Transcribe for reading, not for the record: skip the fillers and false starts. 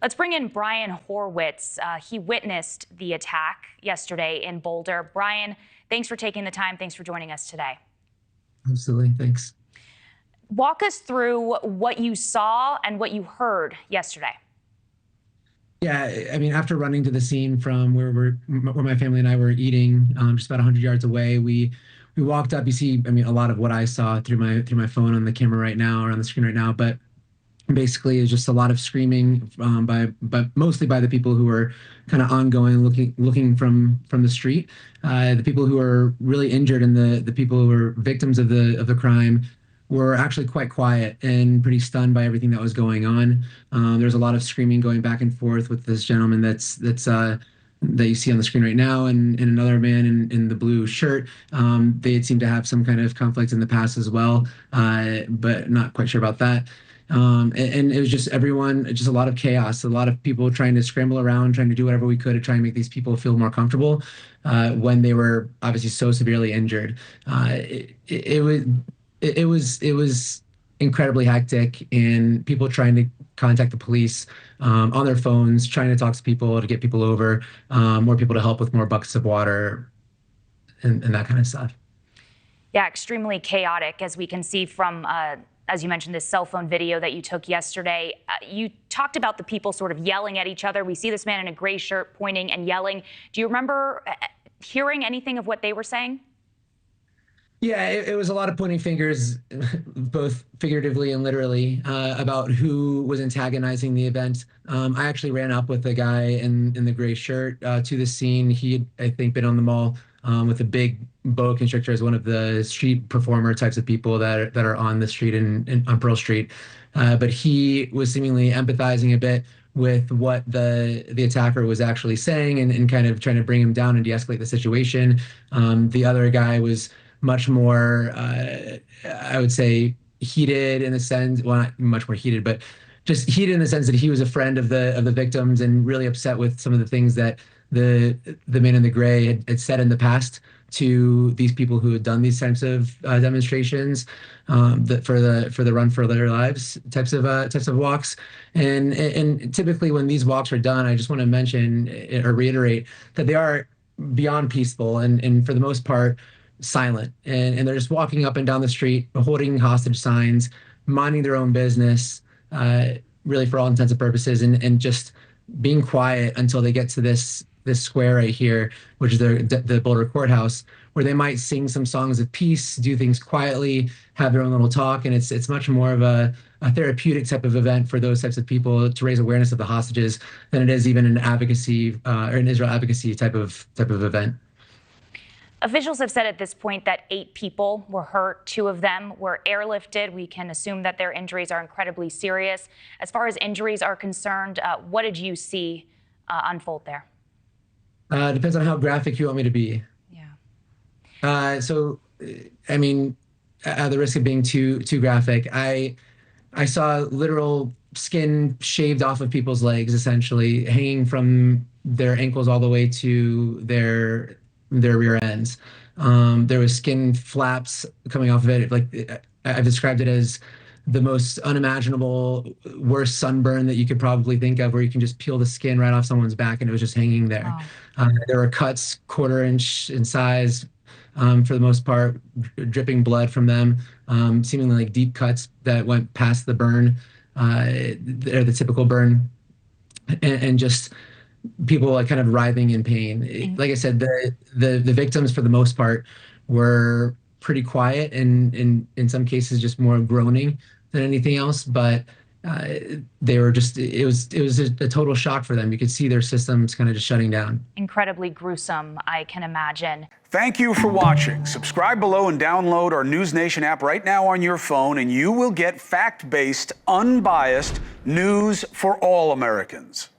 Let's bring in Brian Horwitz. He witnessed the attack yesterday in Boulder. Brian, thanks for taking the time. Thanks for joining us today. Absolutely. Thanks. Walk us through what you saw and what you heard yesterday. Yeah, I mean, after running to the scene from where my family and I were eating, just about 100 yards away, we walked up. You see, I mean, a lot of what I saw through my phone on the camera right now or on the screen right now, but basically it's just a lot of screaming but mostly by the people who were kind of ongoing looking from the street. The people who are really injured and the people who were victims of the crime were actually quite quiet and pretty stunned by everything that was going on. There's a lot of screaming going back and forth with this gentleman that you see on the screen right now, and another man in the blue shirt. They seem to have some kind of conflict in the past as well, but not quite sure about that. And it was just everyone, just a lot of chaos, a lot of people trying to scramble around, trying to do whatever we could to try and make these people feel more comfortable when they were obviously so severely injured. It was incredibly hectic, and people trying to contact the police on their phones, trying to talk to people to get people over, more people to help with more buckets of water and that kind of stuff. Yeah, extremely chaotic, as we can see from, as you mentioned, this cell phone video that you took yesterday. You talked about the people sort of yelling at each other. We see this man in a gray shirt pointing and yelling. Do you remember hearing anything of what they were saying? Yeah, it was a lot of pointing fingers, both figuratively and literally, about who was antagonizing the event. I actually ran up with the guy in the gray shirt to the scene. He had, I think, been on the mall with a big boa constrictor as one of the street performer types of people that are on the street on Pearl Street. But he was seemingly empathizing a bit with what the attacker was actually saying and kind of trying to bring him down and de-escalate the situation. The other guy was much more, I would say, heated in the sense, well, not much more heated, but just heated in the sense that he was a friend of the victims and really upset with some of the things that the man in the gray had said in the past to these people who had done these types of demonstrations, for the Run for Their Lives types of walks. And typically when these walks are done, I just want to mention or reiterate that they are beyond peaceful and for the most part silent, and they're just walking up and down the street, holding hostage signs, minding their own business, really for all intents and purposes, and just being quiet until they get to this square right here, which is the Boulder courthouse, where they might sing some songs of peace, do things quietly, have their own little talk, and it's much more of a therapeutic type of event for those types of people to raise awareness of the hostages than it is even an advocacy or an Israel advocacy type of event. Officials have said at this point that 8 people were hurt. 2 of them were airlifted. We can assume that their injuries are incredibly serious. As far as injuries are concerned, what did you see unfold there? Depends on how graphic you want me to be. Yeah. So, I mean, at the risk of being too graphic, I saw literal skin shaved off of people's legs, essentially hanging from their ankles all the way to their rear ends. There was skin flaps coming off of it. Like I've described it as the most unimaginable, worst sunburn that you could probably think of, where you can just peel the skin right off someone's back and it was just hanging there. Wow. There were cuts 1/4 inch in size, for the most part, dripping blood from them, seemingly like deep cuts that went past the burn, or the typical burn, and just people like kind of writhing in pain. Like I said, the victims for the most part were pretty quiet and in some cases just more groaning than anything else. But they were just, it was a total shock for them. You could see their systems kind of just shutting down. Incredibly gruesome, I can imagine. Thank you for watching. Subscribe below and download our NewsNation app right now on your phone, and you will get fact-based, unbiased news for all Americans.